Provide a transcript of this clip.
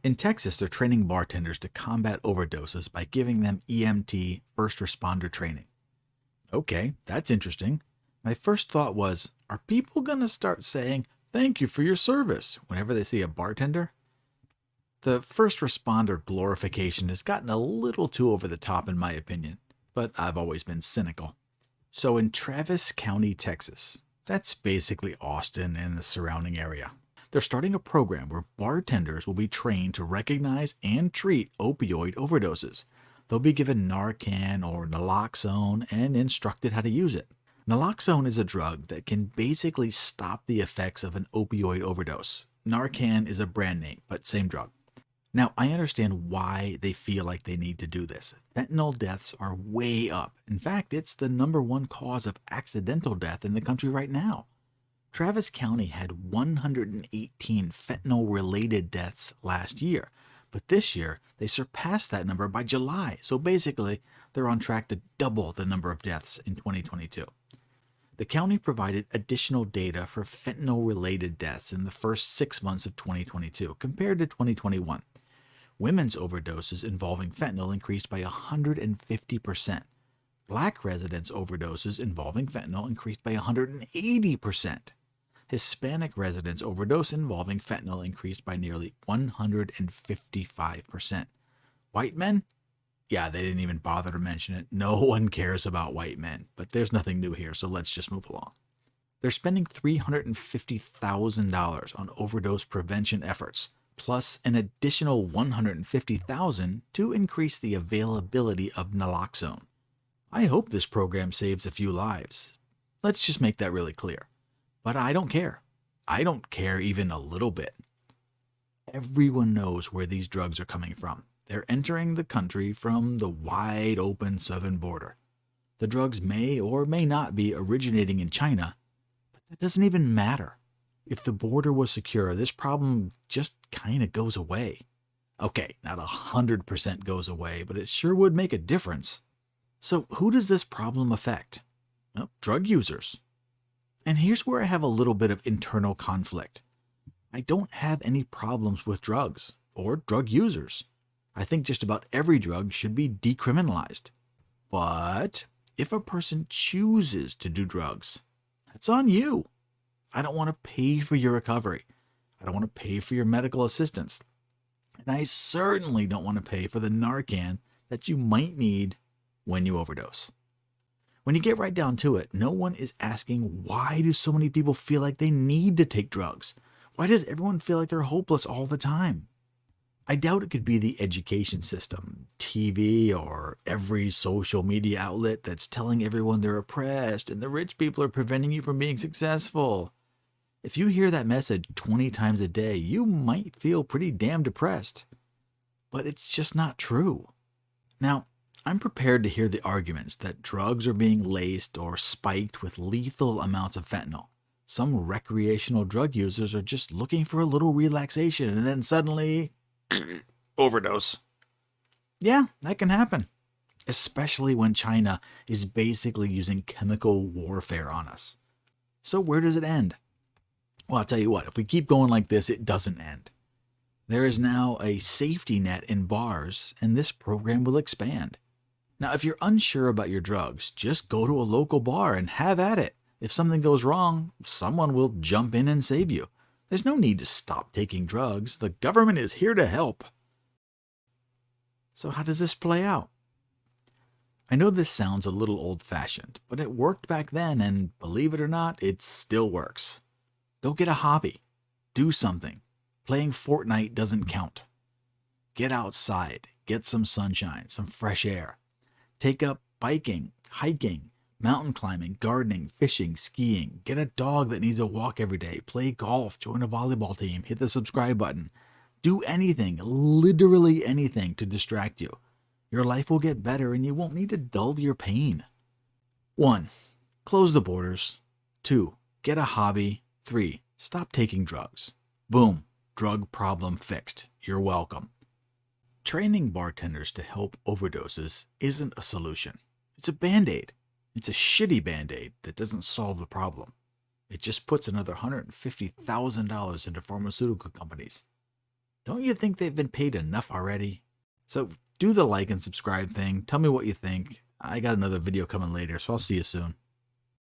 In Texas, they're training bartenders to combat overdoses by giving them EMT first responder training. Okay, that's interesting. My first thought was, are people going to start saying, "Thank you for your service" whenever they see a bartender? The first responder glorification has gotten a little too over the top in my opinion, but I've always been cynical. So in Travis County, Texas, that's basically Austin and the surrounding area, they're starting a program where bartenders will be trained to recognize and treat opioid overdoses. They'll be given Narcan or Naloxone and instructed how to use it. Naloxone is a drug that can basically stop the effects of an opioid overdose. Narcan is a brand name, but same drug. Now, I understand why they feel like they need to do this. Fentanyl deaths are way up. In fact, it's the #1 cause of accidental death in the country right now. Travis County had 118 fentanyl-related deaths last year, but this year they surpassed that number by July. So basically, they're on track to double the number of deaths in 2022. The county provided additional data for fentanyl-related deaths in the first 6 months of 2022 compared to 2021. Women's overdoses involving fentanyl increased by 150%. Black residents' overdoses involving fentanyl increased by 180%. Hispanic residents' overdose involving fentanyl increased by nearly 155%. White men? Yeah, they didn't even bother to mention it. No one cares about white men, but there's nothing new here, so let's just move along. They're spending $350,000 on overdose prevention efforts, plus an additional $150,000 to increase the availability of naloxone. I hope this program saves a few lives. Let's just make that really clear. But I don't care. I don't care even a little bit. Everyone knows where these drugs are coming from. They're entering the country from the wide open southern border. The drugs may or may not be originating in China, but that doesn't even matter. If the border was secure, this problem just kind of goes away. Okay, not 100% goes away, but it sure would make a difference. So who does this problem affect? Well, drug users. And here's where I have a little bit of internal conflict. I don't have any problems with drugs or drug users. I think just about every drug should be decriminalized. But if a person chooses to do drugs, that's on you. I don't want to pay for your recovery. I don't want to pay for your medical assistance. And I certainly don't want to pay for the Narcan that you might need when you overdose. When you get right down to it, no one is asking, why do so many people feel like they need to take drugs? Why does everyone feel like they're hopeless all the time? I doubt it could be the education system, TV, or every social media outlet that's telling everyone they're oppressed and the rich people are preventing you from being successful. If you hear that message 20 times a day, you might feel pretty damn depressed. But it's just not true. Now, I'm prepared to hear the arguments that drugs are being laced or spiked with lethal amounts of fentanyl. Some recreational drug users are just looking for a little relaxation and then suddenly overdose. Yeah, that can happen. Especially when China is basically using chemical warfare on us. So where does it end? Well, I'll tell you what, if we keep going like this, it doesn't end. There is now a safety net in bars, and this program will expand. Now, if you're unsure about your drugs, just go to a local bar and have at it. If something goes wrong, someone will jump in and save you. There's no need to stop taking drugs. The government is here to help. So how does this play out? I know this sounds a little old-fashioned, but it worked back then, and believe it or not, it still works. Go get a hobby. Do something. Playing Fortnite doesn't count. Get outside. Get some sunshine, some fresh air. Take up biking, hiking, mountain climbing, gardening, fishing, skiing. Get a dog that needs a walk every day. Play golf. Join a volleyball team. Hit the subscribe button. Do anything, literally anything to distract you. Your life will get better and you won't need to dull your pain. 1. Close the borders. 2. Get a hobby. 3. Stop taking drugs. Boom. Drug problem fixed. You're welcome. Training bartenders to help overdoses isn't a solution. It's a Band-Aid. It's a shitty Band-Aid that doesn't solve the problem. It just puts another $150,000 into pharmaceutical companies. Don't you think they've been paid enough already? So do the like and subscribe thing. Tell me what you think. I got another video coming later, so I'll see you soon.